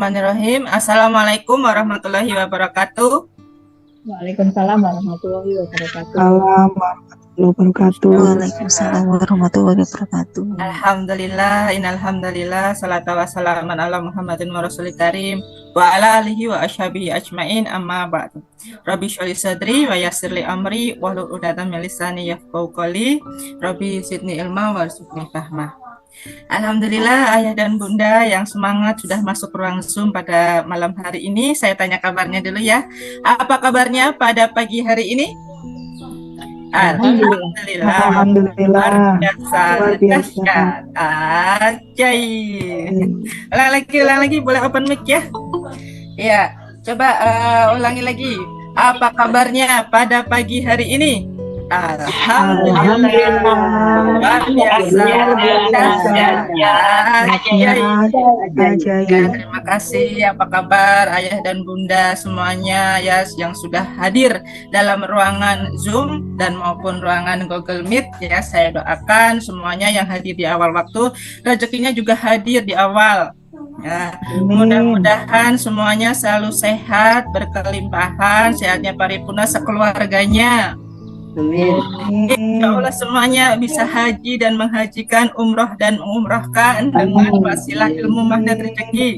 Bismillahirrahmanirrahim. Assalamualaikum warahmatullahi wabarakatuh. Waalaikumsalam warahmatullahi wabarakatuh. Salam warahmatullahi wabarakatuh. Waalaikumsalam warahmatullahi wabarakatuh. Alhamdulillah, innalhamdulillah, salatu wassalaman ala Muhammadin wa rasulil karim wa ala alihi wa ashabihi ajmain amma ba'du. Rabbi sholli sadri wa yassirli amri wahlul 'uqdatam min lisani yafqahu qawli. Rabbi zidni ilma warzuqni fahma. Alhamdulillah ayah dan bunda yang semangat sudah masuk ruang Zoom pada malam hari ini. Saya tanya kabarnya dulu ya. Apa kabarnya pada pagi hari ini? Alhamdulillah. Alhamdulillah. Luar biasa. Luar biasa. Dahsyat. Ajaib. Ulang lagi, boleh open mic ya? Iya, coba ulangi lagi. Apa kabarnya pada pagi hari ini? Alhamdulillah. Luar biasa. Terima kasih. Apa kabar ayah dan bunda semuanya ya yang sudah hadir dalam ruangan Zoom dan maupun ruangan Google Meet ya. Saya doakan semuanya yang hadir di awal waktu rezekinya juga hadir di awal. Ya, mudah-mudahan semuanya selalu sehat, berkelimpahan, sehatnya paripurna sekeluarganya. Amin. Insya Allah semuanya bisa haji dan menghajikan, umroh dan umrohkan dengan wasilah ilmu magnet rezeki.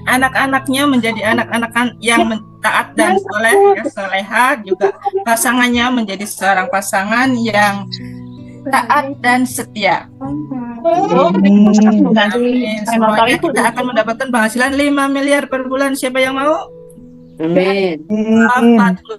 Anak-anaknya menjadi anak-anak yang taat dan soleh, ya, soleha, juga pasangannya menjadi seorang pasangan yang taat dan setia. Amin. Semuanya kita akan mendapatkan penghasilan 5 miliar per bulan. Siapa yang mau? Amin.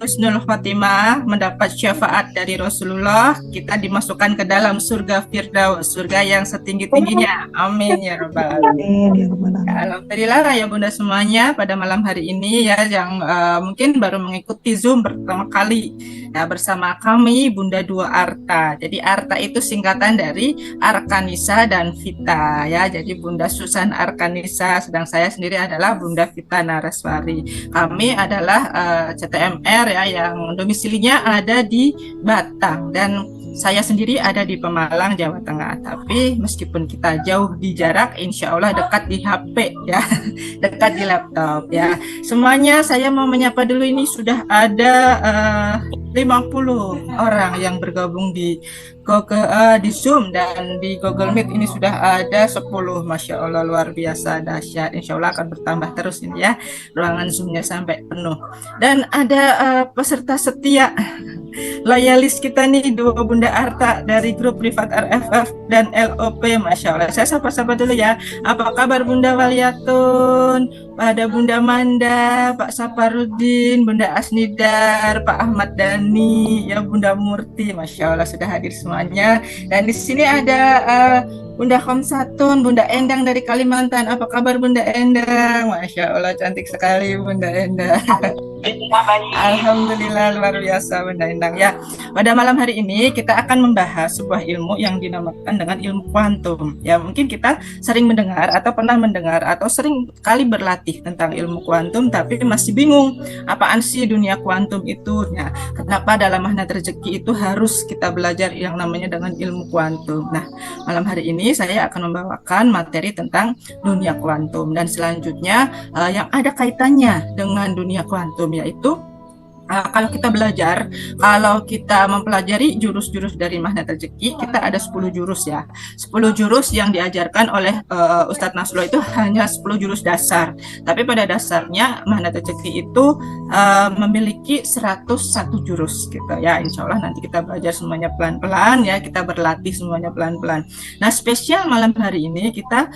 Husnul Khotimah, mendapat syafaat dari Rasulullah, kita dimasukkan ke dalam surga Firdaus, surga yang setinggi-tingginya. Amin ya rabbal alamin. Alhamdulillah ya bunda semuanya pada malam hari ini ya yang mungkin baru mengikuti Zoom pertama kali ya bersama kami Bunda Dua Arta. Jadi Arta itu singkatan dari Arkanisa dan Vita ya. Jadi Bunda Susan Arkanisa, sedang saya sendiri adalah Bunda Vita Naraswari. Kami adalah CTMR ya yang domisilinya ada di Batang dan saya sendiri ada di Pemalang, Jawa Tengah. Tapi meskipun kita jauh di jarak, insya Allah dekat di HP ya, dekat di laptop ya. Semuanya saya mau menyapa dulu, ini sudah ada 50 orang yang bergabung di di Zoom dan di Google Meet ini sudah ada 10. Masya Allah luar biasa dahsyat. Insya Allah akan bertambah terus ini ya, ruangan Zoomnya sampai penuh. Dan ada peserta setia loyalis kita nih, dua Bunda Arta dari grup privat RFF dan LOP. Masya Allah, saya sapa-sapa dulu ya. Apa kabar Bunda Waliatun, ada Bunda Manda, Pak Saparudin, Bunda Asnidar, Pak Ahmad Dhani, ya Bunda Murti. Masya Allah sudah hadir semuanya. Dan di sini ada Bunda Khamsatun, Bunda Endang dari Kalimantan. Apa kabar Bunda Endang? Masya Allah cantik sekali Bunda Endang. Alhamdulillah luar biasa Bunda Endang ya. Pada malam hari ini kita akan membahas sebuah ilmu yang dinamakan dengan ilmu kuantum. Ya mungkin kita sering mendengar atau pernah mendengar atau sering kali berlatih tentang ilmu kuantum tapi masih bingung apaan sih dunia kuantum itu. Nah, kenapa dalam magnet rezeki itu harus kita belajar yang namanya dengan ilmu kuantum. Nah, malam hari ini saya akan membawakan materi tentang dunia kuantum dan selanjutnya yang ada kaitannya dengan dunia kuantum yaitu kalau kita belajar, kalau kita mempelajari jurus-jurus dari magnet rezeki, kita ada 10 jurus ya. 10 jurus yang diajarkan oleh Ustadz Nasrullah itu hanya 10 jurus dasar. Tapi pada dasarnya magnet rezeki itu memiliki 101 jurus gitu ya. Insya Allah nanti kita belajar semuanya pelan-pelan ya, kita berlatih semuanya pelan-pelan. Nah spesial malam hari ini kita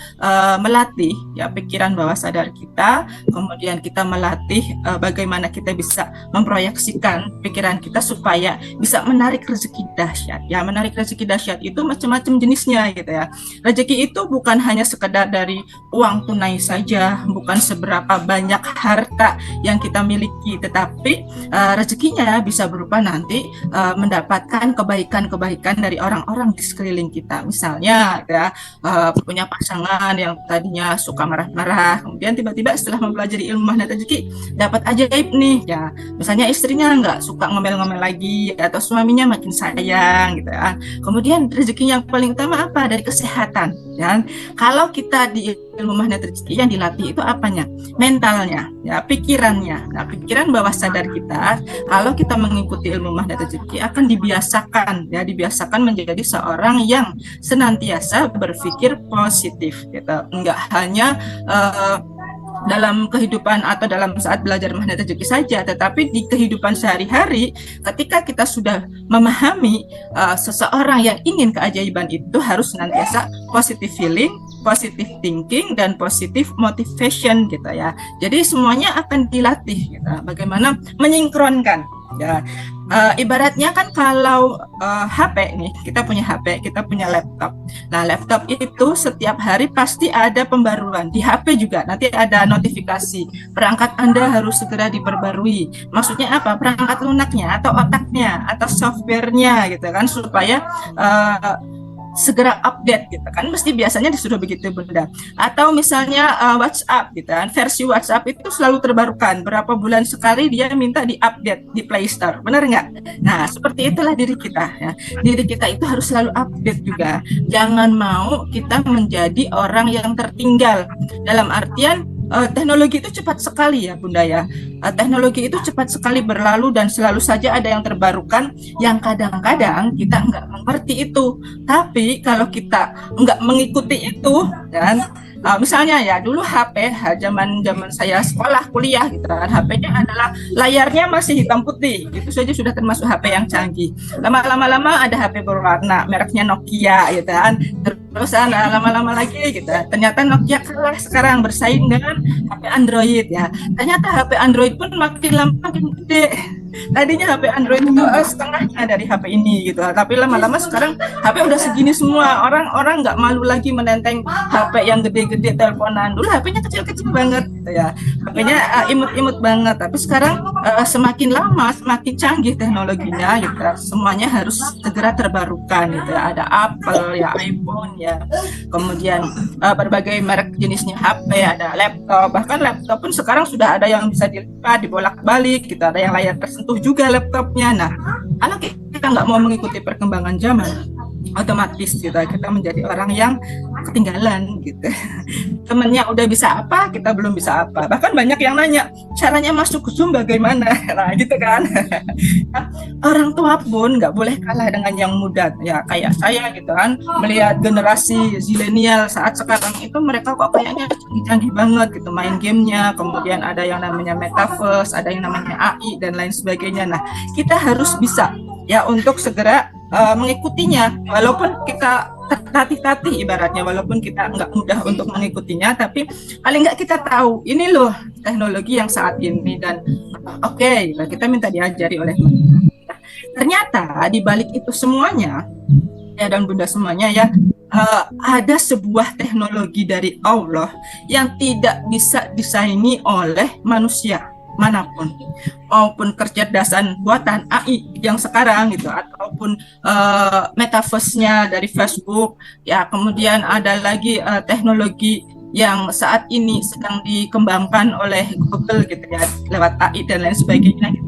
melatih ya pikiran bawah sadar kita, kemudian kita melatih bagaimana kita bisa memproyeksikan pikiran kita supaya bisa menarik rezeki dahsyat. Ya, menarik rezeki dahsyat itu macam-macam jenisnya gitu ya. Rezeki itu bukan hanya sekedar dari uang tunai saja, bukan seberapa banyak harta yang kita miliki, tetapi rezekinya bisa berupa nanti mendapatkan kebaikan-kebaikan dari orang-orang di sekeliling kita. Misalnya ya punya pasangan yang tadinya suka marah-marah, kemudian tiba-tiba setelah mempelajari ilmu magnet rezeki dapat ajaib nih ya. Misalnya istrinya nggak suka ngomel-ngomel lagi, atau suaminya makin sayang gitu ya. Kemudian rezeki yang paling utama apa? Dari kesehatan. Ya. Kalau kita di ilmu magnet rezeki yang dilatih itu apanya? Mentalnya, ya, pikirannya. Nah, pikiran bawah sadar kita, kalau kita mengikuti ilmu magnet rezeki akan dibiasakan, ya, dibiasakan menjadi seorang yang senantiasa berpikir positif, gitu. Enggak hanya dalam kehidupan atau dalam saat belajar magnet rezeki saja, tetapi di kehidupan sehari-hari ketika kita sudah memahami seseorang yang ingin keajaiban itu harus senantiasa positive feeling, positive thinking, dan positive motivation gitu ya. Jadi semuanya akan dilatih gitu. Bagaimana menyinkronkan ya. Ibaratnya kan kalau HP nih, kita punya HP, kita punya laptop. Nah, laptop itu setiap hari pasti ada pembaruan. Di HP juga nanti ada notifikasi, perangkat Anda harus segera diperbarui. Maksudnya apa? Perangkat lunaknya atau otaknya atau softwarenya gitu kan, supaya segera update gitu kan, mesti biasanya disuruh begitu Bunda. Atau misalnya WhatsApp gitu kan, versi WhatsApp itu selalu terbarukan, berapa bulan sekali dia minta diupdate di Play Store, benar nggak? Nah, seperti itulah diri kita ya. Diri kita itu harus selalu update juga. Jangan mau kita menjadi orang yang tertinggal, dalam artian teknologi itu cepat sekali ya Bunda ya. Teknologi itu cepat sekali berlalu dan selalu saja ada yang terbarukan yang kadang-kadang kita nggak mengerti itu. Tapi kalau kita nggak mengikuti itu, dan misalnya ya dulu HP zaman saya sekolah kuliah gitu kan, HP-nya adalah layarnya masih hitam putih, itu saja sudah termasuk HP yang canggih. Lama-lama ada HP berwarna, mereknya Nokia gitu kan. Terus lama-lama lagi gitu, ternyata Nokia kalah sekarang bersaing dengan HP Android ya. Ternyata HP Android pun makin lama makin gede. Tadinya HP Android itu setengahnya dari HP ini gitu, tapi lama-lama sekarang HP udah segini semua. Orang-orang nggak malu lagi menenteng HP yang gede-gede teleponan. Dulu HP-nya kecil-kecil banget gitu ya, HP-nya imut-imut banget. Tapi sekarang semakin lama semakin canggih teknologinya gitu. Semuanya harus segera terbarukan gitu ya. Ada Apple ya, iPhone ya, kemudian berbagai merek jenisnya HP, ada laptop. Bahkan laptop pun sekarang sudah ada yang bisa dilipat, dibolak-balik gitu, ada yang layar tersentuh juga laptopnya. Nah, kalau kita nggak mau mengikuti perkembangan zaman, otomatis kita menjadi orang yang ketinggalan gitu. Temennya udah bisa apa, kita belum bisa apa. Bahkan banyak yang nanya, caranya masuk ke Zoom bagaimana? Nah gitu kan. Orang tua pun nggak boleh kalah dengan yang muda ya, kayak saya gitu kan. Melihat generasi zilenial saat sekarang itu, mereka kok kayaknya canggih banget gitu main gamenya. Kemudian ada yang namanya metaverse, ada yang namanya AI dan lain sebagainya. Nah, kita harus bisa ya untuk segera mengikutinya, walaupun kita tertatih-tatih ibaratnya, walaupun kita nggak mudah untuk mengikutinya, tapi paling nggak kita tahu ini loh teknologi yang saat ini, dan oke, kita minta diajari oleh mereka. Ternyata di balik itu semuanya ya, dan Bunda semuanya ya, ada sebuah teknologi dari Allah yang tidak bisa disaingi oleh manusia manapun, maupun kecerdasan buatan AI yang sekarang gitu, ataupun metaverse-nya dari Facebook ya. Kemudian ada lagi teknologi yang saat ini sedang dikembangkan oleh Google gitu ya, lewat AI dan lain sebagainya gitu.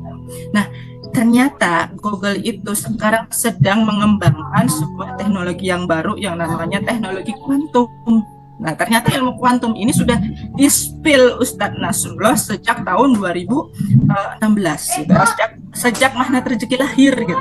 Nah, ternyata Google itu sekarang sedang mengembangkan sebuah teknologi yang baru yang namanya teknologi kuantum. Nah, ternyata ilmu kuantum ini sudah di-spill Ustadz Nasrullah sejak tahun 2016 gitu. Sejak magnet rezeki lahir gitu.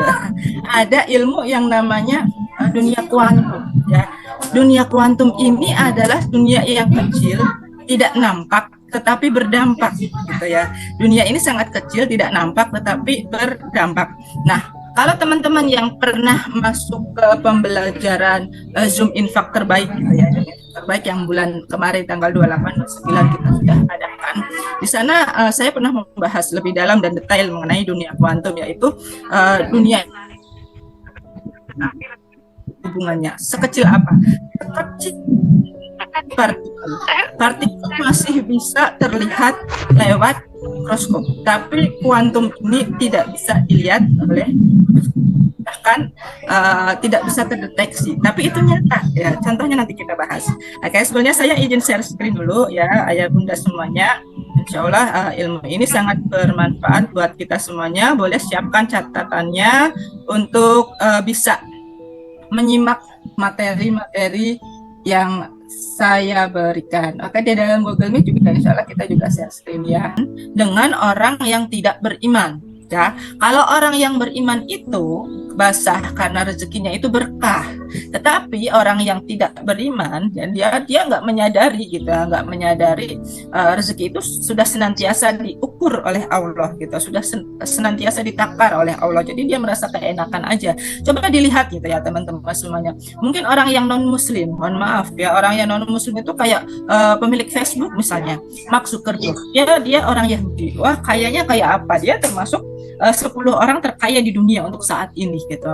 Ada ilmu yang namanya dunia kuantum ya. Dunia kuantum ini adalah dunia yang kecil, tidak nampak tetapi berdampak gitu ya. Dunia ini sangat kecil, tidak nampak tetapi berdampak. Nah, kalau teman-teman yang pernah masuk ke pembelajaran Zoom Infak terbaik gitu ya, terbaik yang bulan kemarin tanggal 28-29 kita sudah adakan. Di sana saya pernah membahas lebih dalam dan detail mengenai dunia kuantum, yaitu dunia hubungannya sekecil apa? Sekecil partikel masih bisa terlihat lewat mikroskop, tapi kuantum ini tidak bisa dilihat oleh, bahkan tidak bisa terdeteksi, tapi itu nyata ya. Contohnya nanti kita bahas. Oke, sebelumnya saya izin share screen dulu ya, ayah bunda semuanya. insya Allah ilmu ini sangat bermanfaat buat kita semuanya. Boleh siapkan catatannya untuk bisa menyimak materi-materi yang saya berikan. Oke, di dalam Google Meet juga insya Allah kita juga share screen ya. Dengan orang yang tidak beriman. Ya, kalau orang yang beriman itu basah karena rezekinya itu berkah, tetapi orang yang tidak beriman dan dia nggak menyadari gitu, nggak menyadari rezeki itu sudah senantiasa diukur oleh Allah gitu, sudah senantiasa ditakar oleh Allah, jadi dia merasa keenakan aja. Coba dilihat gitu ya teman-teman semuanya, mungkin orang yang non muslim, mohon maaf ya, orang yang non muslim itu kayak pemilik Facebook misalnya, Mark Zuckerberg, ya dia orang Yahudi, wah kayaknya kayak apa, dia termasuk 10 orang terkaya di dunia untuk saat ini gitu.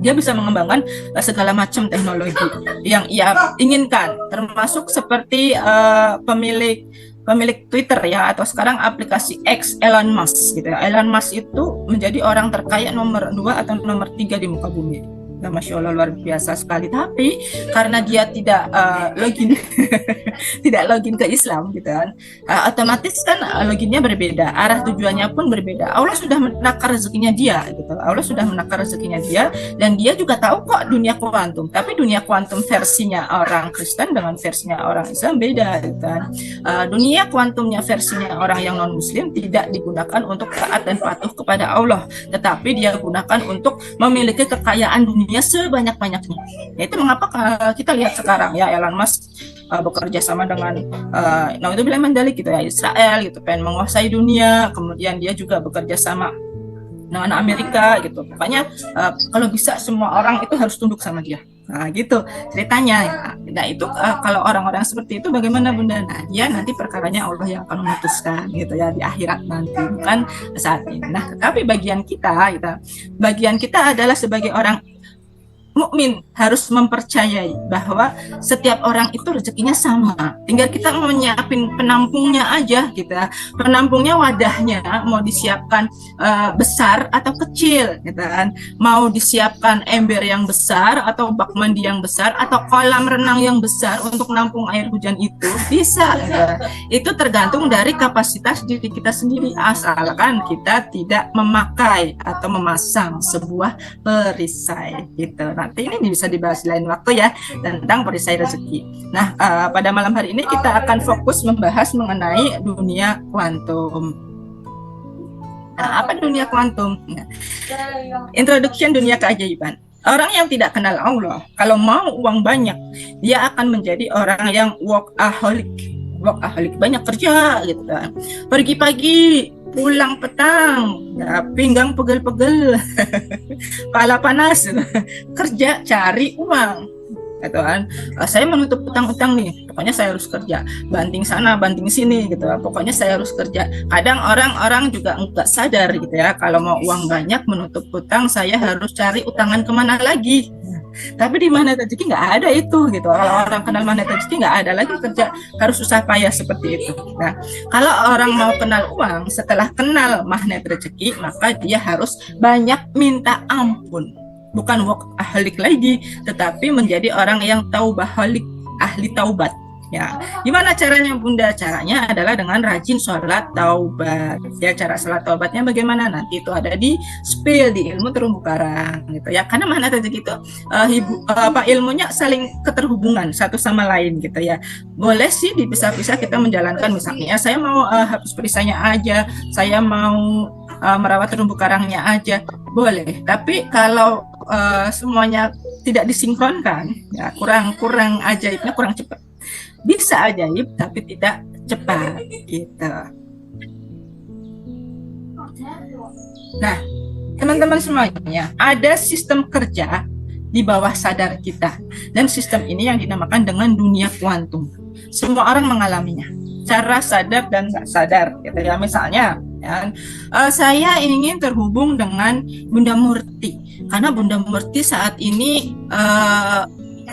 Dia bisa mengembangkan segala macam teknologi yang ia inginkan, termasuk seperti pemilik Twitter ya, atau sekarang aplikasi X, Elon Musk gitu ya. Elon Musk itu menjadi orang terkaya nomor 2 atau nomor 3 di muka bumi. Nah, Masya Allah, luar biasa sekali. Tapi karena dia tidak login tidak login ke Islam gitu kan, otomatis kan loginnya berbeda, arah tujuannya pun berbeda. Allah sudah menakar rezekinya dia gitu. Allah sudah menakar rezekinya dia, dan dia juga tahu kok dunia kuantum. Tapi dunia kuantum versinya orang Kristen dengan versinya orang Islam beda gitu kan. Dunia kuantumnya versinya orang yang non muslim tidak digunakan untuk taat dan patuh kepada Allah, tetapi dia gunakan untuk memiliki kekayaan dunia sebanyak-banyaknya. Ya, itu mengapa kita lihat sekarang ya Elon Musk bekerja sama dengan itu bilang mendalik gitu ya, Israel gitu, pengen menguasai dunia. Kemudian dia juga bekerja sama dengan Amerika gitu. Pokoknya kalau bisa semua orang itu harus tunduk sama dia. Nah gitu ceritanya. Nah itu kalau orang-orang seperti itu bagaimana Bunda? Nah dia nanti perkaranya Allah yang akan memutuskan gitu ya, di akhirat nanti, bukan saat ini. Nah tetapi bagian kita adalah sebagai orang mukmin harus mempercayai bahwa setiap orang itu rezekinya sama. Tinggal kita mau nyiapin penampungnya aja gitu. Penampungnya, wadahnya mau disiapkan besar atau kecil gitu kan. Mau disiapkan ember yang besar atau bak mandi yang besar atau kolam renang yang besar untuk nampung air hujan itu bisa gitu. Itu tergantung dari kapasitas diri kita sendiri, asalkan kita tidak memakai atau memasang sebuah perisai gitu. Nanti ini bisa dibahas di lain waktu ya tentang perisai rezeki. Nah, pada malam hari ini kita akan fokus membahas mengenai dunia kuantum. Nah, apa dunia kuantum? Nah, introduction dunia keajaiban. Orang yang tidak kenal Allah, kalau mau uang banyak, dia akan menjadi orang yang workaholic, banyak kerja gitu kan. Pergi pagi, pulang petang, ya, pinggang pegel-pegel, kepala panas, kerja cari uang, gitu kan. Saya menutup utang-utang nih, pokoknya saya harus kerja, banting sana, banting sini, gitu. Pokoknya saya harus kerja. Kadang orang-orang juga enggak sadar, gitu ya, kalau mau uang banyak menutup utang, saya harus cari utangan kemana lagi. Tapi di magnet rezeki nggak ada itu gitu. Kalau orang kenal magnet rezeki nggak ada lagi kerja harus susah payah seperti itu. Nah, kalau orang mau kenal uang setelah kenal magnet rezeki, maka dia harus banyak minta ampun. Bukan workaholic lagi, tetapi menjadi orang yang taubaholic, ahli taubat. Ya, gimana caranya Bunda? Caranya adalah dengan rajin sholat taubat. Ya, cara sholat taubatnya bagaimana? Nanti itu ada di spill di ilmu terumbu karang gitu ya. Karena mana tadi gitu ilmunya saling keterhubungan satu sama lain gitu ya. Boleh sih dipisah-pisah kita menjalankan, misalnya saya mau hapus perisainya aja, saya mau merawat terumbu karangnya aja, boleh. Tapi kalau semuanya tidak disinkronkan, ya kurang ajaibnya, kurang cepat. Bisa ajaib tapi tidak cepat gitu. Nah, teman-teman semuanya, ada sistem kerja di bawah sadar kita, dan sistem ini yang dinamakan dengan dunia kuantum. Semua orang mengalaminya, cara sadar dan nggak sadar gitu ya. Misalnya ya, saya ingin terhubung dengan Bunda Murti karena Bunda Murti saat ini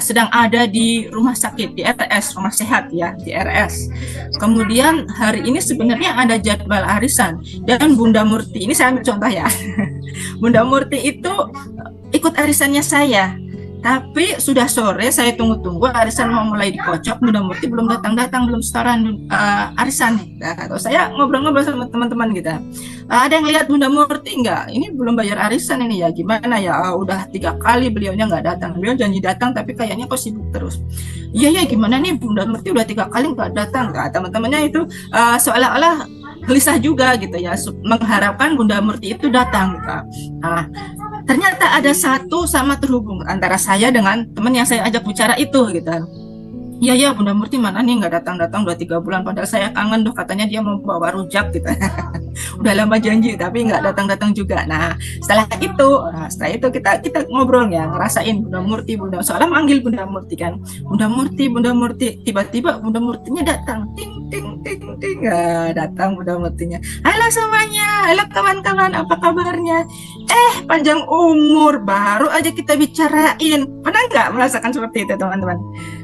sedang ada di rumah sakit, di RS, rumah sehat ya, di RS. Kemudian hari ini sebenarnya ada jadwal arisan, dan Bunda Murti, ini saya ambil contoh ya, Bunda Murti itu ikut arisannya saya. Tapi sudah sore, saya tunggu-tunggu arisan mau mulai dikocok, Bunda Murti belum datang-datang, belum setoran arisan nih. Nah, terus saya ngobrol-ngobrol sama teman-teman gitu. Ada yang lihat Bunda Murti nggak? Ini belum bayar arisan ini ya, gimana ya? Udah 3 kali beliaunya nggak datang. Beliau janji datang, tapi kayaknya kok sibuk terus. Iya ya, gimana nih Bunda Murti udah 3 kali nggak datang? Nah, teman-temannya itu seolah-olah gelisah juga gitu ya, mengharapkan Bunda Murti itu datang. Gitu. Nah, ternyata ada satu sama terhubung antara saya dengan teman yang saya ajak bicara itu gitu. Iya ya Bunda Murti mana nih nggak datang-datang udah 3 bulan, padahal saya kangen tuh, katanya dia mau bawa rujak gitu. Udah lama janji tapi nggak datang-datang juga. Nah setelah itu kita ngobrol ya, ngerasain Bunda Murti, soalnya manggil Bunda Murti kan, Bunda Murti, tiba-tiba Bunda Murtinya datang, ting ting ting ting, datang Bunda Murtinya. Halo semuanya, halo kawan-kawan, apa kabarnya? Panjang umur, baru aja kita bicarain. Pernah nggak merasakan seperti itu teman-teman?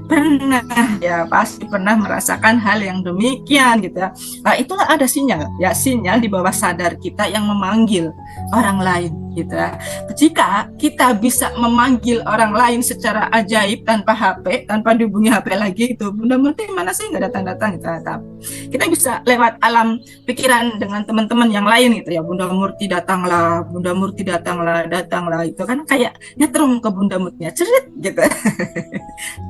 Pernah ya, pasti pernah merasakan hal yang demikian gitu ya. Nah, itulah ada sinyal di bawah sadar kita yang memanggil orang lain gitu ya. Jika kita bisa memanggil orang lain secara ajaib tanpa HP, tanpa dihubungi HP lagi itu, Bunda Murti mana sih nggak datang-datang gitu. Kita bisa lewat alam pikiran dengan teman-teman yang lain gitu ya. Bunda Murti datanglah, Bunda Murti datanglah itu kan kayak nyetrum ke Bunda Murtinya, cerit gitu.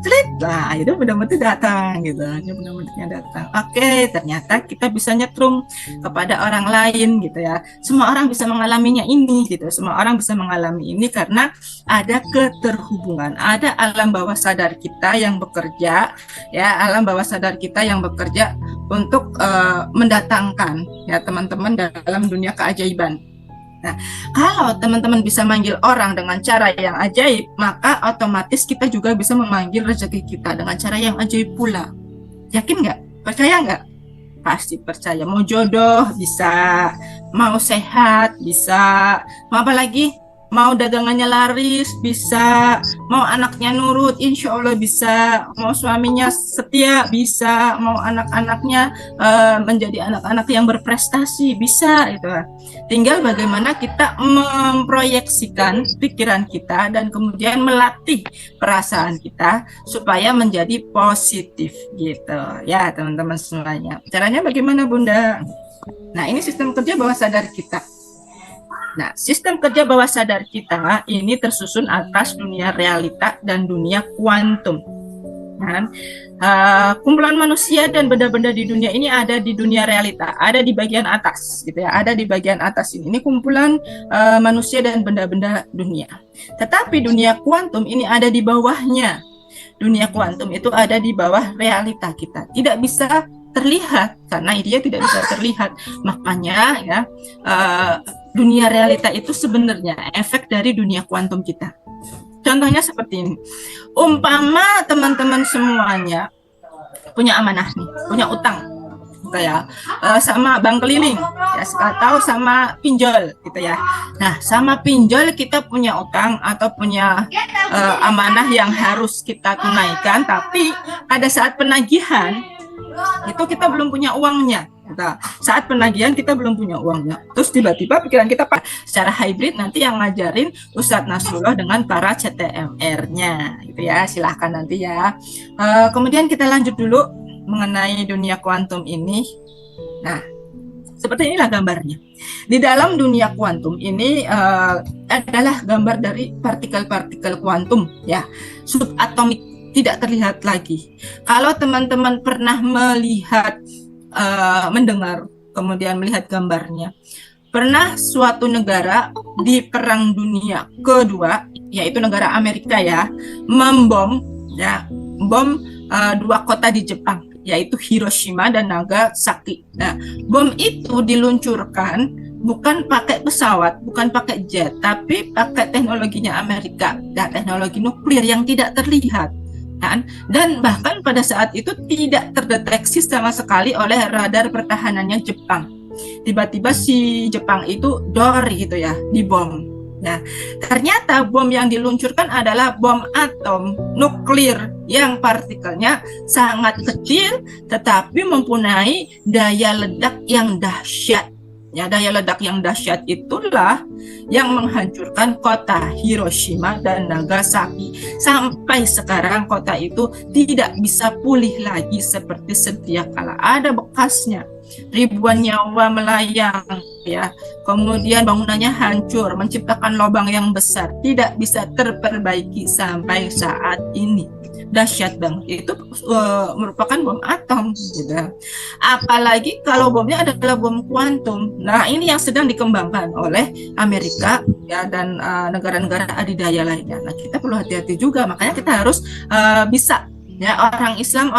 Cerit lah, itu Bunda Murti datang gitu. Bunda Murtinya datang. Oke, ternyata kita bisa nyetrum kepada orang lain gitu ya. Semua orang bisa mengalaminya ini gitu. Semua orang bisa mengalami ini karena ada keterhubungan, ada alam bawah sadar kita yang bekerja ya, alam bawah sadar kita yang bekerja untuk mendatangkan ya teman-teman dalam dunia keajaiban. Nah, kalau teman-teman bisa manggil orang dengan cara yang ajaib, maka otomatis kita juga bisa memanggil rezeki kita dengan cara yang ajaib pula. Yakin nggak? Percaya nggak? Pasti percaya. Mau jodoh bisa, mau sehat bisa, mau apa lagi? Mau dagangannya laris bisa, mau anaknya nurut insya Allah bisa, mau suaminya setia bisa, mau anak-anaknya menjadi anak-anak yang berprestasi bisa itu. Tinggal bagaimana kita memproyeksikan pikiran kita dan kemudian melatih perasaan kita supaya menjadi positif gitu ya teman-teman semuanya. Caranya bagaimana Bunda? Nah ini sistem kerja bawah sadar kita. Nah, sistem kerja bawah sadar kita ini tersusun atas dunia realita dan dunia kuantum. Kan? Kumpulan manusia dan benda-benda di dunia ini ada di dunia realita, ada di bagian atas, gitu ya, ada di bagian atas ini. Ini kumpulan manusia dan benda-benda dunia. Tetapi dunia kuantum ini ada di bawahnya. Dunia kuantum itu ada di bawah realita kita, tidak bisa terlihat karena dia tidak bisa terlihat. Makanya ya. Dunia realita itu sebenarnya efek dari dunia kuantum kita. Contohnya seperti ini. Umpama teman-teman semuanya punya amanah nih, punya utang gitu ya, sama bank keliling ya, atau sama pinjol gitu ya. Nah, sama pinjol kita punya utang atau punya amanah yang harus kita tunaikan, tapi pada saat penagihan itu kita belum punya uangnya. Nah, saat penagihan kita belum punya uangnya. Terus tiba-tiba pikiran kita secara hybrid nanti yang ngajarin Ustadz Nasrullah dengan para CTMR-nya gitu ya. Silahkan nanti ya. Kemudian kita lanjut dulu mengenai dunia kuantum ini. Nah, seperti inilah gambarnya. Di dalam dunia kuantum ini adalah gambar dari partikel-partikel kuantum ya, subatomik, tidak terlihat lagi. Kalau teman-teman pernah melihat mendengar, kemudian melihat gambarnya. Pernah suatu negara di Perang Dunia Kedua, yaitu negara Amerika ya, membom 2 kota di Jepang, yaitu Hiroshima dan Nagasaki. Nah, bom itu diluncurkan bukan pakai pesawat, bukan pakai jet, tapi pakai teknologinya Amerika, teknologi nuklir yang tidak terlihat. Dan bahkan pada saat itu tidak terdeteksi sama sekali oleh radar pertahanannya Jepang. Tiba-tiba si Jepang itu dor gitu ya, dibom. Nah, ternyata bom yang diluncurkan adalah bom atom nuklir yang partikelnya sangat kecil tetapi mempunyai daya ledak yang dahsyat. Ya, daya ledak yang dahsyat itulah yang menghancurkan kota Hiroshima dan Nagasaki. Sampai sekarang kota itu tidak bisa pulih lagi seperti sedia kala. Ada bekasnya. Ribuan nyawa melayang, ya. Kemudian bangunannya hancur, menciptakan lubang yang besar, tidak bisa terperbaiki sampai saat ini. Dahsyat banget. Itu merupakan bom atom, gitu. Apalagi kalau bomnya adalah bom kuantum. Nah, ini yang sedang dikembangkan oleh Amerika, ya, dan negara-negara adidaya lainnya. Nah, kita perlu hati-hati juga. Makanya kita harus bisa, ya, orang Islam,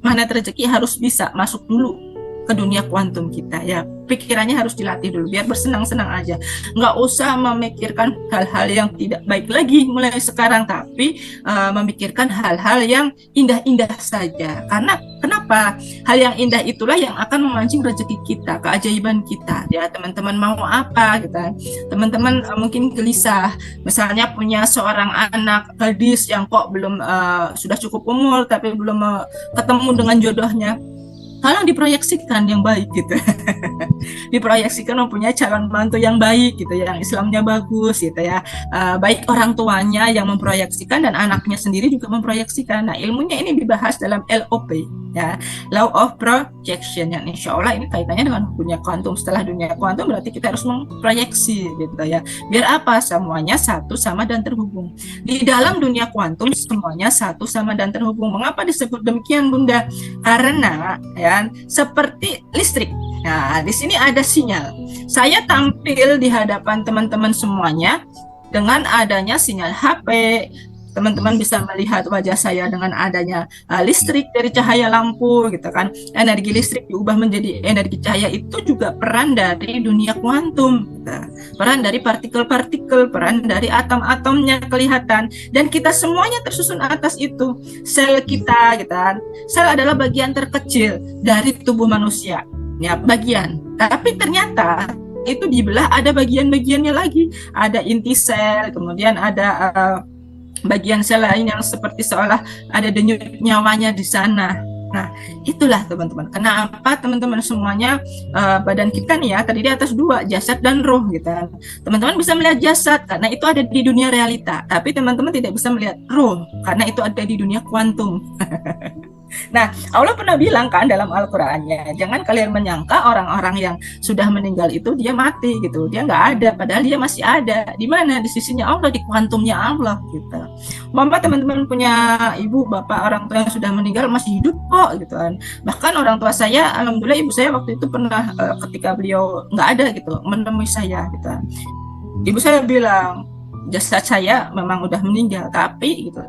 magnet rezeki harus bisa masuk dulu ke dunia kuantum kita, ya. Pikirannya harus dilatih dulu biar bersenang-senang aja, nggak usah memikirkan hal-hal yang tidak baik lagi mulai sekarang, tapi memikirkan hal-hal yang indah-indah saja. Karena kenapa? Hal yang indah itulah yang akan memancing rezeki kita, keajaiban kita, ya. Teman-teman mau apa gitu? Teman-teman mungkin gelisah, misalnya punya seorang anak gadis yang kok belum sudah cukup umur tapi belum ketemu dengan jodohnya. Tolong diproyeksikan yang baik gitu. Diproyeksikan mempunyai calon mantu yang baik gitu, yang Islamnya bagus gitu, ya. Baik orang tuanya yang memproyeksikan dan anaknya sendiri juga memproyeksikan. Nah, ilmunya ini dibahas dalam LOP, ya, Law of Projection, yang insya Allah ini kaitannya dengan dunia kuantum. Setelah dunia kuantum berarti kita harus memproyeksi gitu, ya. Biar apa? Semuanya satu, sama, dan terhubung. Di dalam dunia kuantum semuanya satu, sama, dan terhubung. Mengapa disebut demikian, Bunda? Karena, ya, seperti listrik. Nah, di sini ada sinyal. Saya tampil di hadapan teman-teman semuanya dengan adanya sinyal HP. Teman-teman bisa melihat wajah saya dengan adanya listrik dari cahaya lampu, gitu kan. Energi listrik diubah menjadi energi cahaya, itu juga peran dari dunia kuantum, gitu. Peran dari partikel-partikel, peran dari atom-atomnya kelihatan, dan kita semuanya tersusun atas itu. Sel kita, gitu kan. Sel adalah bagian terkecil dari tubuh manusia, ya, bagian. Tapi ternyata itu dibelah, ada bagian-bagiannya lagi. Ada inti sel, kemudian ada bagian sel lain yang seperti seolah ada denyut nyawanya di sana. Nah, itulah teman-teman, kenapa teman-teman semuanya badan kita nih, ya, terdiri atas dua, jasad dan roh, gitu. Teman-teman bisa melihat jasad karena itu ada di dunia realita, tapi teman-teman tidak bisa melihat roh karena itu ada di dunia kuantum. Nah, Allah pernah bilang kan dalam Al-Qur'annya, jangan kalian menyangka orang-orang yang sudah meninggal itu dia mati gitu, dia nggak ada, padahal dia masih ada. Di mana? Di sisinya Allah, di kuantumnya Allah, gitu. Mama, teman-teman punya ibu, bapak, orang tua yang sudah meninggal masih hidup kok, gitu kan. Bahkan orang tua saya, alhamdulillah ibu saya waktu itu pernah ketika beliau nggak ada gitu, menemui saya, gitu. Ibu saya bilang, jasad saya memang udah meninggal, tapi gitu,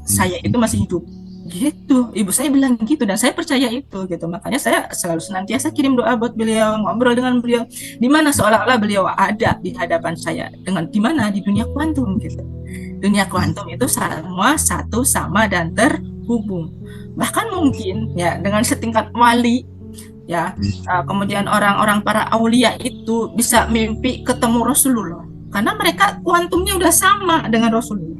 saya itu masih hidup. Gitu, ibu saya bilang gitu, dan saya percaya itu, gitu. Makanya saya selalu senantiasa kirim doa buat beliau, ngobrol dengan beliau, di mana seolah-olah beliau ada di hadapan saya, dengan di mana, di dunia kuantum, gitu. Dunia kuantum itu semua satu, sama, dan terhubung. Bahkan mungkin, ya, dengan setingkat wali, ya, kemudian orang-orang para aulia itu bisa mimpi ketemu Rasulullah karena mereka kuantumnya udah sama dengan Rasulullah,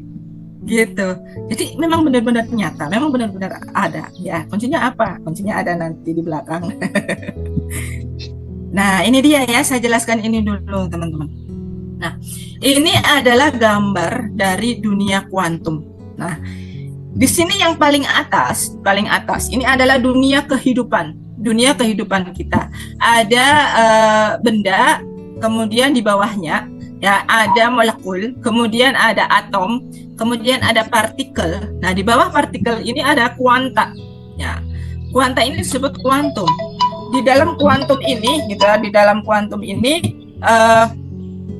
gitu. Jadi memang benar-benar nyata, memang benar-benar ada, ya. Kuncinya apa? Kuncinya ada nanti di belakang. Nah, ini dia, ya, saya jelaskan ini dulu, teman-teman. Nah, ini adalah gambar dari dunia kuantum. Nah, di sini yang paling atas ini adalah dunia kehidupan kita. Ada benda, kemudian di bawahnya, ya, ada molekul, kemudian ada atom, kemudian ada partikel. Nah, di bawah partikel ini ada kuanta. Ya, kuanta ini disebut kuantum. Di dalam kuantum ini, gitu, di dalam kuantum ini,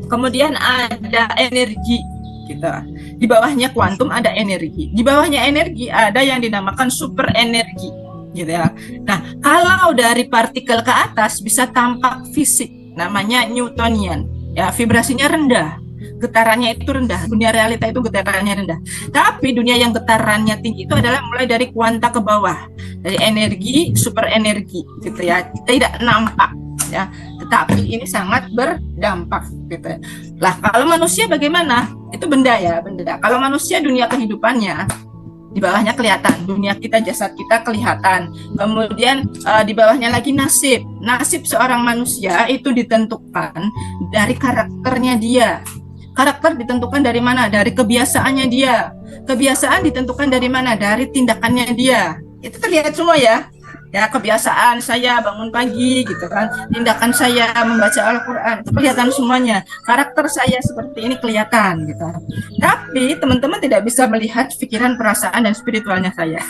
kemudian ada energi, gitu. Di bawahnya kuantum ada energi. Di bawahnya energi ada yang dinamakan super energi, gitu, ya. Nah, kalau dari partikel ke atas bisa tampak fisik, namanya Newtonian. Ya, vibrasinya rendah, getarannya itu rendah. Dunia realita itu getarannya rendah. Tapi dunia yang getarannya tinggi itu adalah mulai dari kuanta ke bawah, dari energi, super energi, gitu, ya. Tidak nampak, ya, tetapi ini sangat berdampak, gitu. Lah, kalau manusia bagaimana? Itu benda, ya, benda. Kalau manusia dunia kehidupannya Di bawahnya kelihatan, dunia kita, jasad kita kelihatan. Kemudian di bawahnya lagi nasib. Nasib seorang manusia itu ditentukan dari karakternya dia. Karakter ditentukan dari mana? Dari kebiasaannya dia. Kebiasaan ditentukan dari mana? Dari tindakannya dia. Itu terlihat semua ya. Ya, kebiasaan saya bangun pagi gitu kan, tindakan saya membaca Al-Quran, itu kelihatan semuanya. Karakter saya seperti ini kelihatan gitu. Tapi teman-teman tidak bisa melihat pikiran, perasaan, dan spiritualnya saya.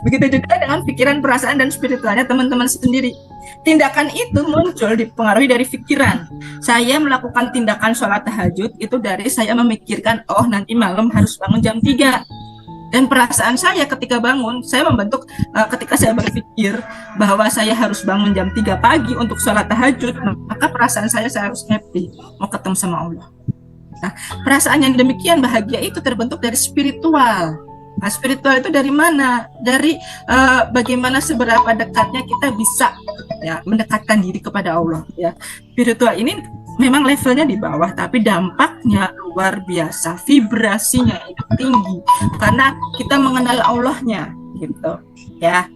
Begitu juga dengan pikiran, perasaan, dan spiritualnya teman-teman sendiri. Tindakan itu muncul dipengaruhi dari pikiran. Saya melakukan tindakan sholat tahajud itu dari saya memikirkan, oh nanti malam harus bangun jam 3. Dan perasaan saya ketika bangun, saya membentuk ketika saya berpikir bahwa saya harus bangun jam 3 pagi untuk sholat tahajud, maka perasaan saya harus happy, mau ketemu sama Allah. Nah, perasaan yang demikian bahagia itu terbentuk dari spiritual. Nah, spiritual itu dari mana? Dari bagaimana seberapa dekatnya kita bisa ya mendekatkan diri kepada Allah. Ya, spiritual ini memang levelnya di bawah, tapi dampaknya luar biasa, vibrasinya itu tinggi karena kita mengenal Allahnya, gitu. Ya,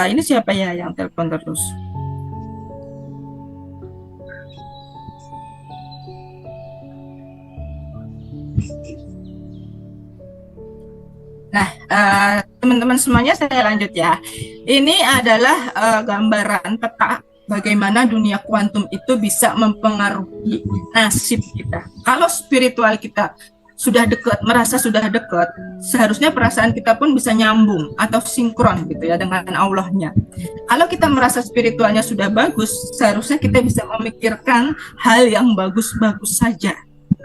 ini siapa ya yang telepon terus? Nah, teman-teman semuanya saya lanjut ya. Ini adalah gambaran peta bagaimana dunia kuantum itu bisa mempengaruhi nasib kita. Kalau spiritual kita sudah dekat, merasa sudah dekat, seharusnya perasaan kita pun bisa nyambung atau sinkron gitu ya dengan Allahnya. Kalau kita merasa spiritualnya sudah bagus, seharusnya kita bisa memikirkan hal yang bagus-bagus saja.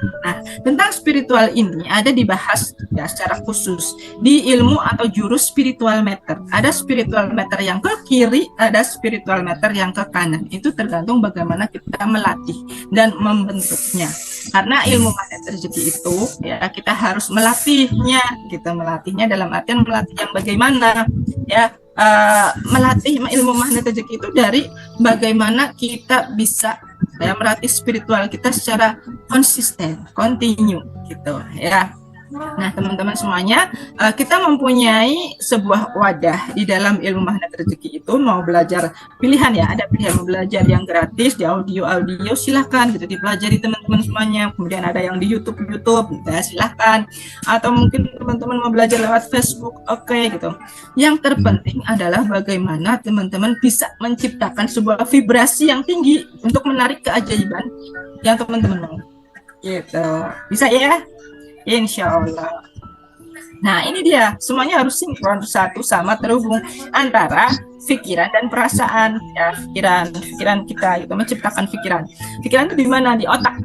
Nah, tentang spiritual ini ada dibahas ya secara khusus di ilmu atau jurus spiritual meter. Ada spiritual meter yang ke kiri, ada spiritual meter yang ke kanan. Itu tergantung bagaimana kita melatih dan membentuknya. Karena ilmu magnet rezeki itu ya kita harus melatihnya. Kita melatihnya dalam artian melatih yang bagaimana ya. Melatih ilmu magnet rezeki itu dari bagaimana kita bisa ya melatih spiritual kita secara konsisten, continue gitu ya. Nah, teman-teman semuanya, kita mempunyai sebuah wadah di dalam ilmu magnet rezeki itu. Mau belajar pilihan ya, ada pilihan mau belajar yang gratis di audio silahkan gitu dipelajari teman-teman semuanya. Kemudian ada yang di YouTube ya, silahkan. Atau mungkin teman-teman mau belajar lewat Facebook, oke gitu. Yang terpenting adalah bagaimana teman-teman bisa menciptakan sebuah vibrasi yang tinggi untuk menarik keajaiban yang teman-teman mau. Gitu. Bisa ya? Insya Allah. Nah, ini dia, semuanya harus sinkron, satu sama terhubung antara pikiran dan perasaan ya, pikiran kita itu menciptakan pikiran itu di mana? Di otak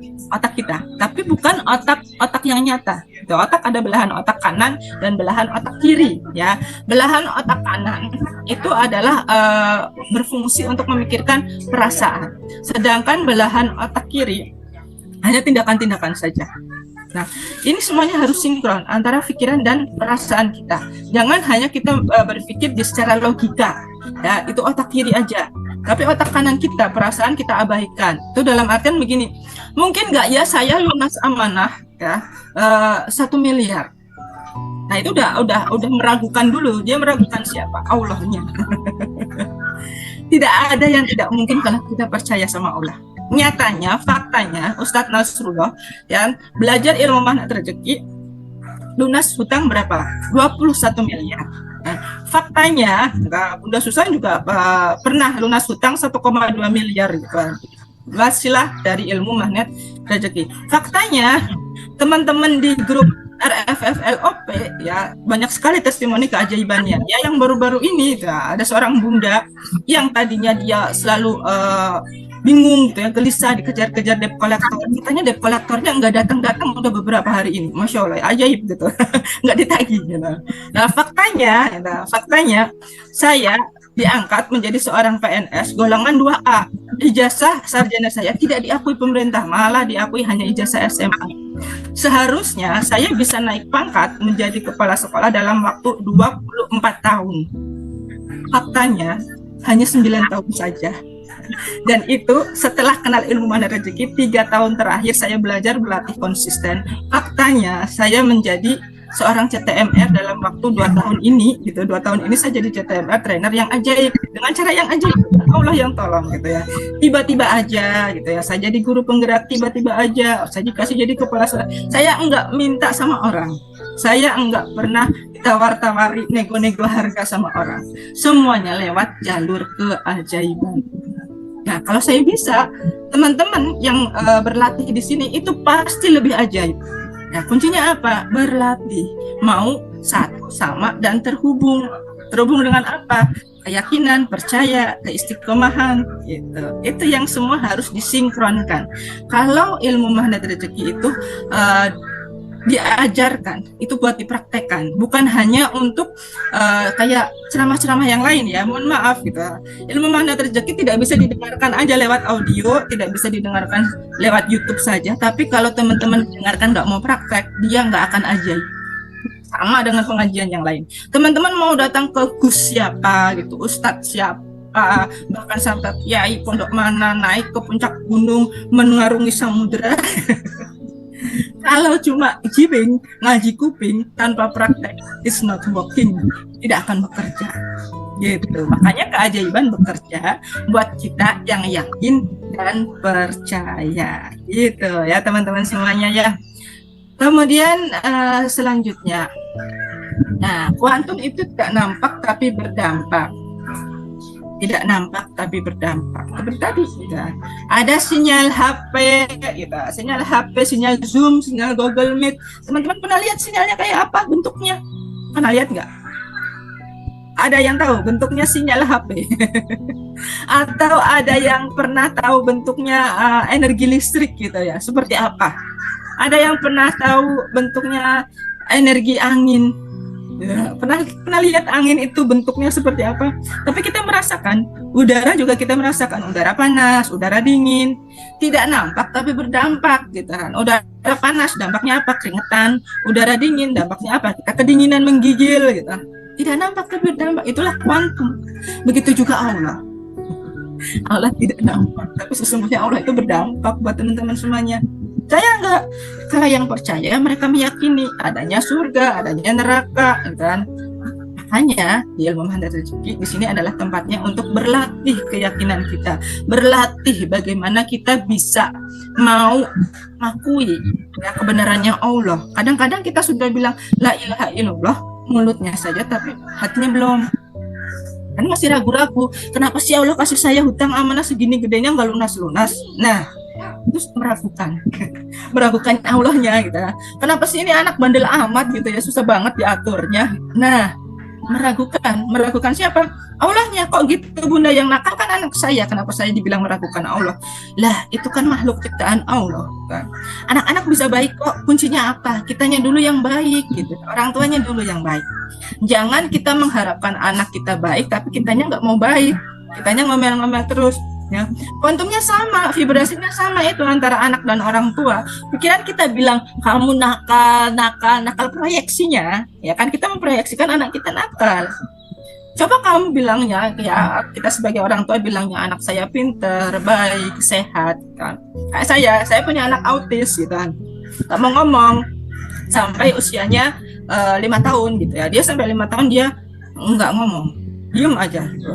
kita, tapi bukan otak yang nyata. Di otak ada belahan otak kanan dan belahan otak kiri ya. Belahan otak kanan itu adalah berfungsi untuk memikirkan perasaan, sedangkan belahan otak kiri hanya tindakan-tindakan saja. Nah, ini semuanya harus sinkron antara pikiran dan perasaan kita. Jangan hanya kita berpikir di secara logika, ya itu otak kiri aja. Tapi otak kanan kita, perasaan kita abaikan. Itu dalam artian begini, mungkin nggak ya saya lunas amanah ya 1 miliar. Nah itu udah meragukan dulu. Dia meragukan siapa? Allahnya. Tidak ada yang tidak mungkin kalau kita percaya sama Allah. Nyatanya, faktanya, Ustadz Nasrullah yang belajar ilmu magnet rezeki lunas hutang berapa? 21 miliar. Nah, faktanya, Bunda Susan juga pernah lunas hutang 1,2 miliar gitu kan. Wasilah dari ilmu magnet rezeki. Faktanya, teman-teman di grup RFFLOP ya banyak sekali testimoni keajaibannya. Ya yang baru-baru ini ada seorang bunda yang tadinya dia selalu bingung gitu ya, gelisah dikejar-kejar debt collector. Katanya debt collectornya nggak datang-datang udah beberapa hari ini. Masya Allah, ajaib gitu. Nggak ditagih gitu. Nah, faktanya saya diangkat menjadi seorang PNS golongan 2A. Ijazah sarjana saya tidak diakui pemerintah, malah diakui hanya ijazah SMA. Seharusnya saya bisa naik pangkat menjadi kepala sekolah dalam waktu 24 tahun. Faktanya hanya 9 tahun saja. Dan itu setelah kenal ilmu magnet rezeki 3 tahun terakhir saya belajar berlatih konsisten. Faktanya saya menjadi seorang CTMR dalam waktu 2 tahun ini gitu. 2 tahun ini saya jadi CTMR trainer yang ajaib, dengan cara yang ajaib, Allah yang tolong gitu ya. Tiba-tiba aja gitu ya, saya jadi guru penggerak, tiba-tiba aja saya dikasih jadi kepala sekolah. Saya enggak minta sama orang, saya enggak pernah ditawar-tawari, nego-nego harga sama orang, semuanya lewat jalur keajaiban. Nah, kalau saya bisa, teman-teman yang berlatih di sini itu pasti lebih ajaib. Nah, kuncinya apa? Berlatih, mau satu sama dan terhubung. Terhubung dengan apa? Keyakinan, percaya, keistiqomahan, gitu. Itu yang semua harus disinkronkan. Kalau ilmu magnet rezeki itu diajarkan, itu buat dipraktekkan, bukan hanya untuk kayak ceramah-ceramah yang lain ya. Mohon maaf gitu. Ilmu magnet rezeki tidak bisa didengarkan aja lewat audio, tidak bisa didengarkan lewat YouTube saja. Tapi kalau teman-teman dengarkan nggak mau praktek, dia nggak akan ajaib. Sama dengan pengajian yang lain. Teman-teman mau datang ke Gus siapa gitu, Ustadz siapa, bahkan sampai kiai pondok mana, naik ke puncak gunung, mengarungi samudera. Kalau cuma giving, ngaji kuping tanpa praktek, it's not working, tidak akan bekerja. Gitu. Makanya keajaiban bekerja buat kita yang yakin dan percaya. Gitu ya teman-teman semuanya ya. Kemudian selanjutnya, nah kuantum itu tidak nampak tapi berdampak. Tidak nampak tapi berdampak. Seperti tadi gitu. Ada sinyal HP gitu. Sinyal HP, sinyal Zoom, sinyal Google Meet. Teman-teman pernah lihat sinyalnya kayak apa bentuknya? Pernah lihat nggak? Ada yang tahu bentuknya sinyal HP? Atau ada yang pernah tahu bentuknya energi listrik gitu ya? Seperti apa? Ada yang pernah tahu bentuknya energi angin? Ya, pernah lihat angin itu bentuknya seperti apa? Tapi kita merasakan, udara juga kita merasakan, udara panas, udara dingin, tidak nampak tapi berdampak gitu kan. Udara panas dampaknya apa? Keringetan. Udara dingin dampaknya apa? Kita kedinginan menggigil gitu. Tidak nampak tapi berdampak. Itulah kuantum. Begitu juga Allah. Allah tidak nampak, tapi sesungguhnya Allah itu berdampak buat teman-teman semuanya. Saya enggak. Kalau yang percaya mereka meyakini adanya surga, adanya neraka, kan? Makanya di ilmu magnet rezeki di sini adalah tempatnya untuk berlatih keyakinan kita, berlatih bagaimana kita bisa mau mengakui ya, kebenarannya Allah. Kadang-kadang kita sudah bilang la ilaha illallah mulutnya saja, tapi hatinya belum. Kan masih ragu-ragu. Kenapa sih Allah kasih saya hutang amanah segini gedenya nggak lunas-lunas? Nah, terus meragukan Allahnya gitu ya. Kenapa sih ini anak bandel amat gitu ya, susah banget diaturnya. Nah, meragukan siapa? Allahnya. Kok gitu bunda, yang nakal kan anak saya, kenapa saya dibilang meragukan Allah? Lah itu kan makhluk ciptaan Allah kan. Anak-anak bisa baik kok, kuncinya apa? Kitanya dulu yang baik gitu, orang tuanya dulu yang baik. Jangan kita mengharapkan anak kita baik tapi kitanya nggak mau baik, kitanya ngomel-ngomel terus ya. Kuantumnya sama, vibrasinya sama itu antara anak dan orang tua. Pikiran kita bilang kamu nakal proyeksinya ya kan, kita memproyeksikan anak kita nakal. Coba kamu bilangnya ya, kita sebagai orang tua bilangnya anak saya pinter, baik, sehat kan. Kayak saya punya anak autis gitu kan, nggak mau ngomong sampai usianya 5 tahun gitu ya. Dia sampai 5 tahun dia nggak ngomong, diem aja gitu.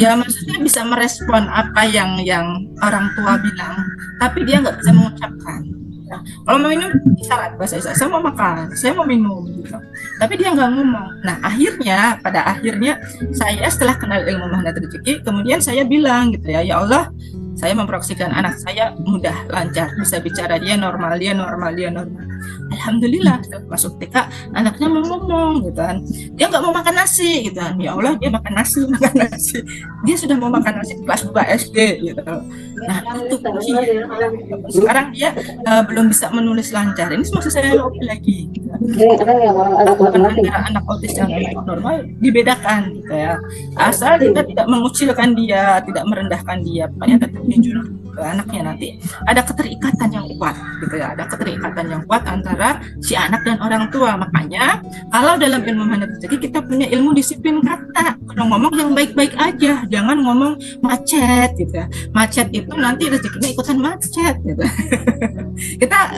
Ya maksudnya bisa merespon apa yang orang tua bilang, tapi dia nggak bisa mengucapkan. Ya, kalau mau minum isyarat bahasa isyarat, saya mau makan, saya mau minum gitu. Tapi dia nggak ngomong. Nah pada akhirnya saya setelah kenal ilmu magnet rezeki, kemudian saya bilang gitu ya, ya Allah, saya memproyeksikan anak saya mudah, lancar, bisa bicara, dia normal. Alhamdulillah, masuk TK anaknya mau ngomong gitu kan. Dia nggak mau makan nasi gitu kan. Ya Allah, dia makan nasi. Dia sudah mau makan nasi kelas 2 SD gitu. Nah, itu kunci. Sekarang dia belum bisa menulis lancar. Ini maksud saya lebih lagi. Gitu. Antara anak autis dan anak normal dibedakan gitu ya. Asal kita tidak mengucilkan dia, tidak merendahkan dia, pokoknya tetap jujur. anaknya nanti ada keterikatan yang kuat gitu ya, ada keterikatan yang kuat antara si anak dan orang tua. Makanya kalau dalam ilmu manat rezeki kita punya ilmu disiplin kata. Kalau ngomong yang baik-baik aja, jangan ngomong macet gitu ya. Macet itu nanti rezekinya ikutan macet gitu. Kita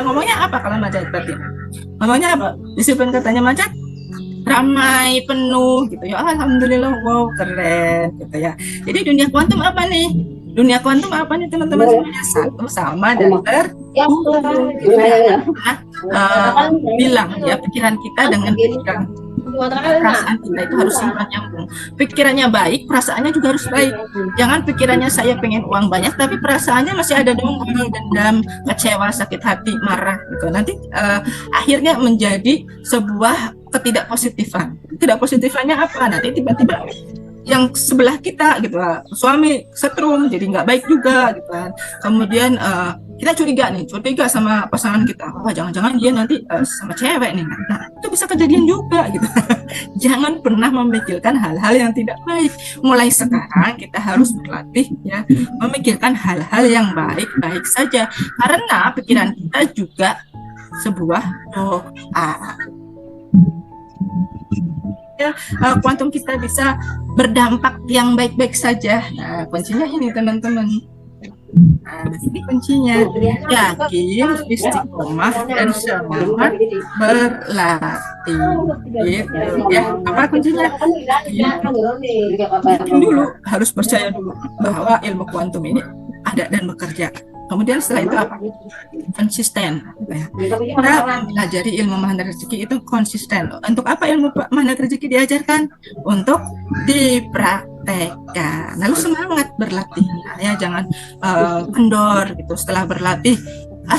ngomongnya apa kalau macet berarti? Ngomongnya apa? Disiplin katanya macet, ramai, penuh gitu ya. Alhamdulillah, wow, keren gitu ya. Jadi dunia kuantum apa nih? Dunia kuantum apa nih teman-teman semuanya? Satu sama dan bilang ya, pikiran kita dengan pikiran perasaan kita itu harus sinkron nyambung. Pikirannya baik, perasaannya juga harus baik. Jangan pikirannya saya pengen uang banyak, tapi perasaannya masih ada dongkol, dendam, kecewa, sakit hati, marah gitu. Nanti akhirnya menjadi sebuah ketidakpositifan. Ketidakpositifannya apa? Nanti tiba-tiba yang sebelah kita gitu lah, suami setrum jadi nggak baik juga gitu kan. Kemudian kita curiga sama pasangan kita, wah jangan-jangan dia nanti sama cewek nih. Nah itu bisa kejadian juga gitu. Jangan pernah memikirkan hal-hal yang tidak baik. Mulai sekarang kita harus berlatih ya, memikirkan hal-hal yang baik-baik saja, karena pikiran kita juga sebuah doa. Ya, kuantum kita bisa berdampak yang baik-baik saja. Nah, kuncinya ini teman-teman. Nah, ini kuncinya. Yakin, istiqomah, dan semangat berlatih. Gitu, ya. Apa kuncinya? Yakin dulu, harus percaya dulu bahwa ilmu kuantum ini ada dan bekerja. Kemudian setelah itu apa? Konsisten. Kita mempelajari ilmu manat rezeki itu konsisten. Untuk apa ilmu manat rezeki diajarkan? Untuk dipraktekkan. Lalu semangat berlatihnya ya, jangan kendor gitu. Setelah berlatih,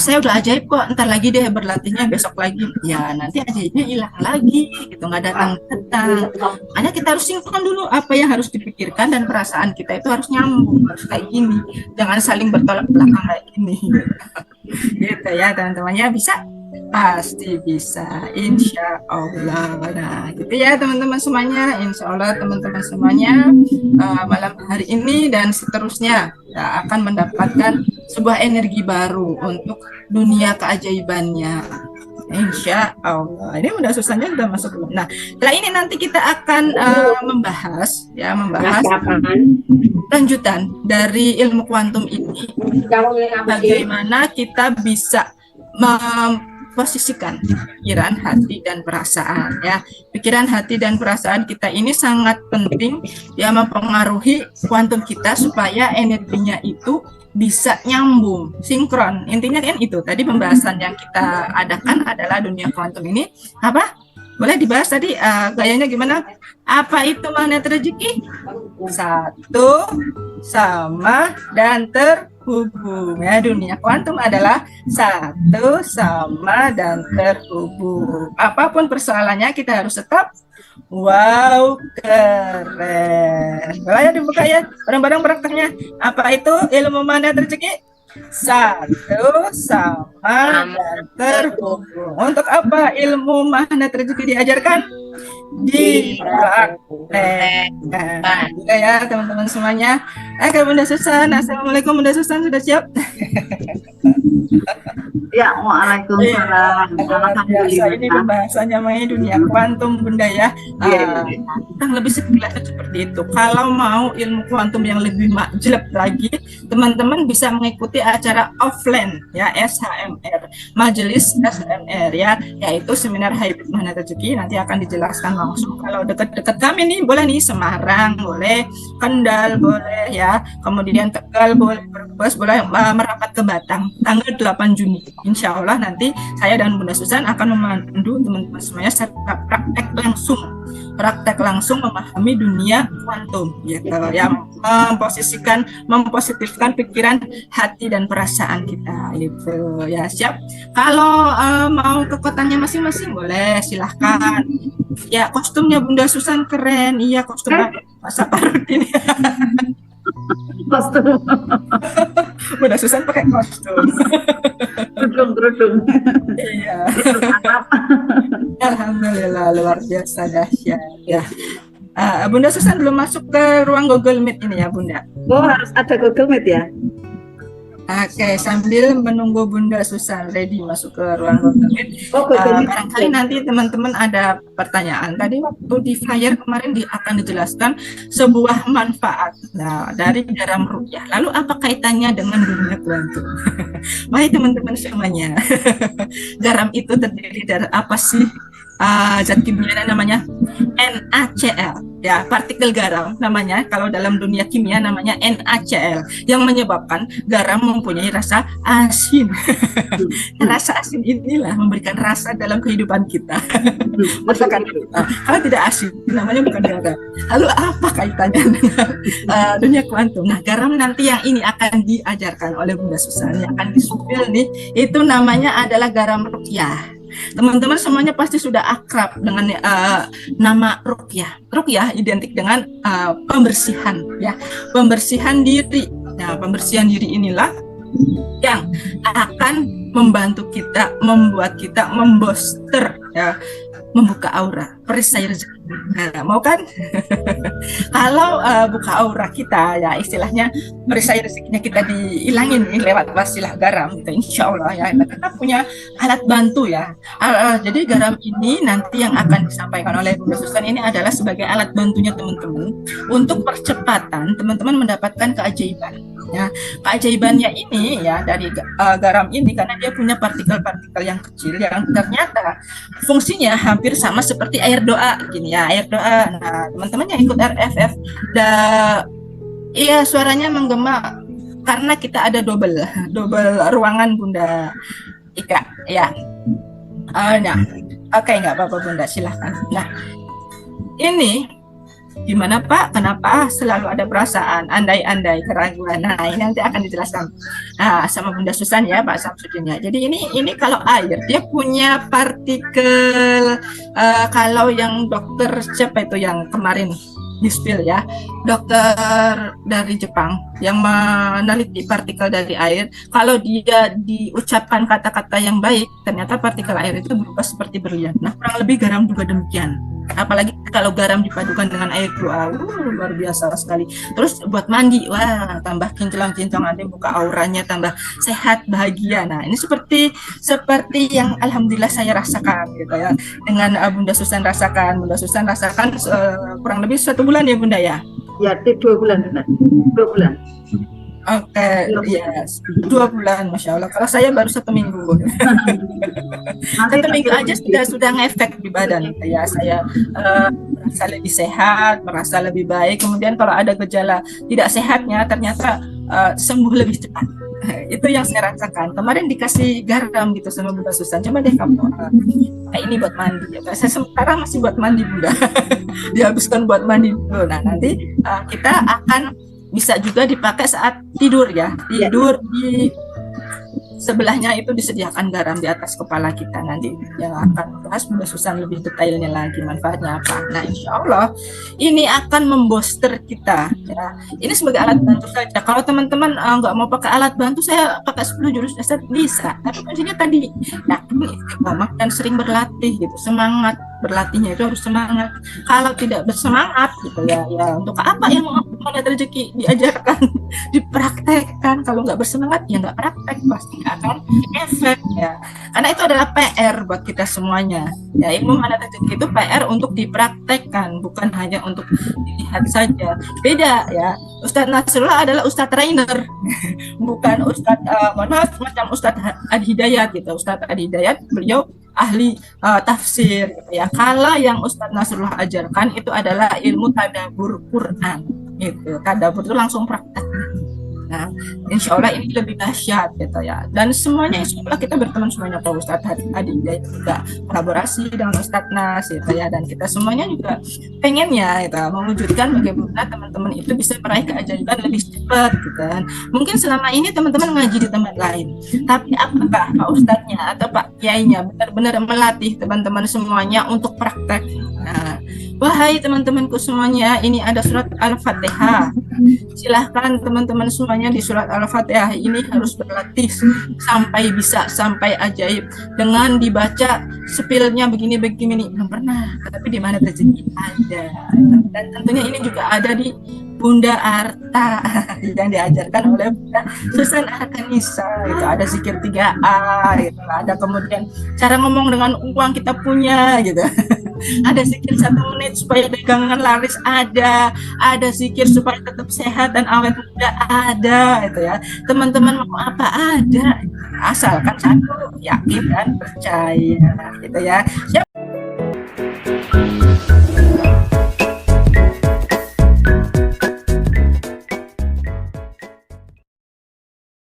saya udah ajaib kok, ntar lagi deh berlatihnya, besok lagi. Ya nanti ajaibnya hilang lagi gitu, nggak datang-datang. Makanya kita harus sinkron dulu apa yang harus dipikirkan dan perasaan kita itu harus nyambung, harus kayak gini. Jangan saling bertolak belakang kayak gini. Gitu ya teman-temannya, bisa? Pasti bisa, insya Allah. Nah gitu ya teman-teman semuanya, insya Allah teman-teman semuanya malam hari ini dan seterusnya ya, akan mendapatkan sebuah energi baru untuk dunia keajaibannya, insya Allah. Ini udah susahnya sudah masuk belum? Nah setelah ini nanti kita akan membahas lanjutan dari ilmu kuantum ini, bagaimana kita bisa memposisikan pikiran, hati, dan perasaan ya. Pikiran, hati, dan perasaan kita ini sangat penting ya, mempengaruhi kuantum kita supaya energinya itu bisa nyambung, sinkron. Intinya kan itu tadi pembahasan yang kita adakan adalah dunia kuantum ini apa? Boleh dibahas tadi gayanya gimana? Apa itu magnet rezeki? Satu, sama, dan terhubung. Ya, dunia kuantum adalah satu, sama, dan terhubung. Apapun persoalannya kita harus tetap wow, keren. Boleh dibuka ya bareng-bareng prakteknya. Apa itu ilmu magnet rezeki? Satu, sama, dan terhubung. Untuk apa ilmu magnet rezeki diajarkan? Dipraktekkan. Juga ya teman-teman semuanya. Bunda Susan, assalamualaikum Bunda Susan, sudah siap? Ya, waalaikumsalam. Alhamdulillah. Ini pembahasannya mengenai dunia kuantum Bunda ya. Kurang lebih sekilas seperti itu. Kalau mau ilmu kuantum yang lebih jelek lagi, teman-teman bisa mengikuti acara offline ya, SHMR, Majelis SHMR ya, yaitu seminar Hybrid Magnet Rezeki. Nanti akan dijelaskan langsung. Kalau dekat-dekat kami nih, boleh nih Semarang, boleh Kendal, boleh ya. Kemudian Tegal, boleh Brebes, boleh merapat ke Batang tanggal 8 Juni. Insya Allah nanti saya dan Bunda Susan akan memandu teman-teman semuanya serta praktek langsung memahami dunia kuantum gitu ya, mempositifkan pikiran, hati, dan perasaan kita gitu ya. Siap? Kalau mau ke kotanya masing-masing boleh, silahkan ya. Kostumnya Bunda Susan keren. Iya, kostum Pak Saparudin. Kostum. Bunda Susan pakai kostum. Kerudung. Iya. Alhamdulillah, luar biasa dahsyat ya. Bunda Susan belum masuk ke ruang Google Meet ini ya Bunda? Oh, harus ada Google Meet ya? Oke, sambil menunggu Bunda Susan ready masuk ke ruang Rotamin, barangkali nanti teman-teman ada pertanyaan. Tadi waktu di flyer kemarin akan dijelaskan sebuah manfaat dari garam rukyah. Lalu apa kaitannya dengan dunia kuantum? Baik teman-teman semuanya, garam itu terdiri dari apa sih? Zat kimia namanya NaCl, ya, partikel garam namanya. Kalau dalam dunia kimia namanya NaCl, yang menyebabkan garam mempunyai rasa asin. Rasa asin inilah memberikan rasa dalam kehidupan kita. Masakan kita. Kalau tidak asin, namanya bukan garam. Lalu apa kaitannya dengan dunia kuantum? Nah, garam nanti yang ini akan diajarkan oleh Bunda Susan, yang akan disupil nih, itu namanya adalah garam rukyah. Teman-teman semuanya pasti sudah akrab dengan nama rukyah. Rukyah identik dengan pembersihan, ya, pembersihan diri. Nah, pembersihan diri inilah yang akan membantu kita, membuat kita membooster, ya, membuka aura, perisai rezeki. Nah, mau kan? Kalau buka aura kita, ya istilahnya perisai rezekinya kita dihilangin nih lewat wasilah garam, gitu. Insya Allah ya, kita punya alat bantu ya. Jadi garam ini nanti yang akan disampaikan oleh Bunda Susan ini adalah sebagai alat bantunya teman-teman untuk percepatan teman-teman mendapatkan keajaiban. Ya, keajaibannya ini ya dari garam ini karena dia punya partikel-partikel yang kecil yang ternyata fungsinya hampir sama seperti air doa gini ya, air doa. Nah, teman-teman yang ikut RFF iya suaranya menggema karena kita ada double ruangan Bunda Ika ya. Nah, oke, nggak apa-apa Bunda, silahkan. Nah, ini gimana Pak? Kenapa selalu ada perasaan andai-andai keraguan? Nah, ini nanti akan dijelaskan sama Bunda Susan ya, Pak Samsudin ya. Jadi ini kalau air dia punya partikel kalau yang dokter siapa itu yang kemarin di-spill ya, dokter dari Jepang yang meneliti partikel dari air, kalau dia diucapkan kata-kata yang baik, ternyata partikel air itu berubah seperti berlian. Nah, kurang lebih garam juga demikian. Apalagi kalau garam dipadukan dengan air doa, luar biasa sekali. Terus buat mandi, wah, tambah kinclong-kinclong, nanti buka auranya tambah sehat, bahagia. Nah, ini seperti yang alhamdulillah saya rasakan gitu ya. Dengan Bunda Susan rasakan kurang lebih 1 bulan ya Bunda ya. Ya, 2 bulan benar. 2 bulan. Oke, yes. 2 bulan, Masya Allah. Kalau saya baru 1 minggu. 1 minggu aja sudah ngefek di badan. Ya, saya merasa lebih sehat, merasa lebih baik. Kemudian kalau ada gejala tidak sehatnya, ternyata sembuh lebih cepat. Itu yang saya rasakan. Kemarin dikasih garam gitu sama Bunda Susan. Coba deh kamu ini buat mandi. Saya sekarang masih buat mandi Bunda. Dihabiskan buat mandi dulu. Nah, nanti kita akan bisa juga dipakai saat tidur ya. Tidur di sebelahnya itu disediakan garam di atas kepala kita. Nanti yang akan bahas Bunda Susan lebih detailnya lagi manfaatnya apa. Nah, insya Allah ini akan membooster kita ya. Ini sebagai alat bantu saja. Kalau teman-teman nggak mau pakai alat bantu, saya pakai 10 jurus dasar bisa. Tapi kuncinya tadi istiqomah dan sering berlatih gitu. Semangat berlatihnya itu harus semangat. Kalau tidak bersemangat gitu ya untuk apa yang mana rezeki diajarkan, dipraktekkan. Kalau nggak bersemangat ya nggak praktek, pasti akan efek ya. Karena itu adalah PR buat kita semuanya. Ya, ilmu mana rezeki itu PR untuk dipraktekkan, bukan hanya untuk dilihat saja. Beda ya. Ustadz Nasrullah adalah Ustadz trainer, bukan Ustadz macam Ustadz Adi Hidayat gitu. Ustadz Adi Hidayat beliau ahli tafsir gitu ya. Kalau yang Ustadz Nasrullah ajarkan itu adalah ilmu tadabbur Quran. Itu tadabbur itu langsung praktek. Nah, insya Allah ini lebih dahsyat gitu ya. Dan semuanya insya Allah kita berteman semuanya Pak Ustadz Adi juga kolaborasi dengan Ustadz Nas gitu ya. Dan kita semuanya juga pengennya gitu, mewujudkan bagaimana teman-teman itu bisa meraih keajaiban lebih cepat gitu kan. Mungkin selama ini teman-teman ngaji di tempat lain, tapi apakah Pak Ustadznya atau Pak Kiainya benar-benar melatih teman-teman semuanya untuk praktek? Nah, wahai teman-temanku semuanya, ini ada surat Al-Fatihah. Silahkan teman-teman semuanya di surat Al-Fatihah ini harus berlatih sampai ajaib. Dengan dibaca spillnya begini belum pernah, tapi di mana rezeki ada. Dan tentunya ini juga ada di Bunda Arta yang diajarkan oleh Bunda Susan Arkanisa. Itu ada zikir 3A gitu. Ada kemudian cara ngomong dengan uang kita punya gitu. Ada zikir 1 menit supaya dagangan laris, ada zikir supaya tetap sehat dan awet muda, ada itu ya. Teman-teman mau apa, ada, asalkan satu, yakin dan percaya gitu ya. Siapa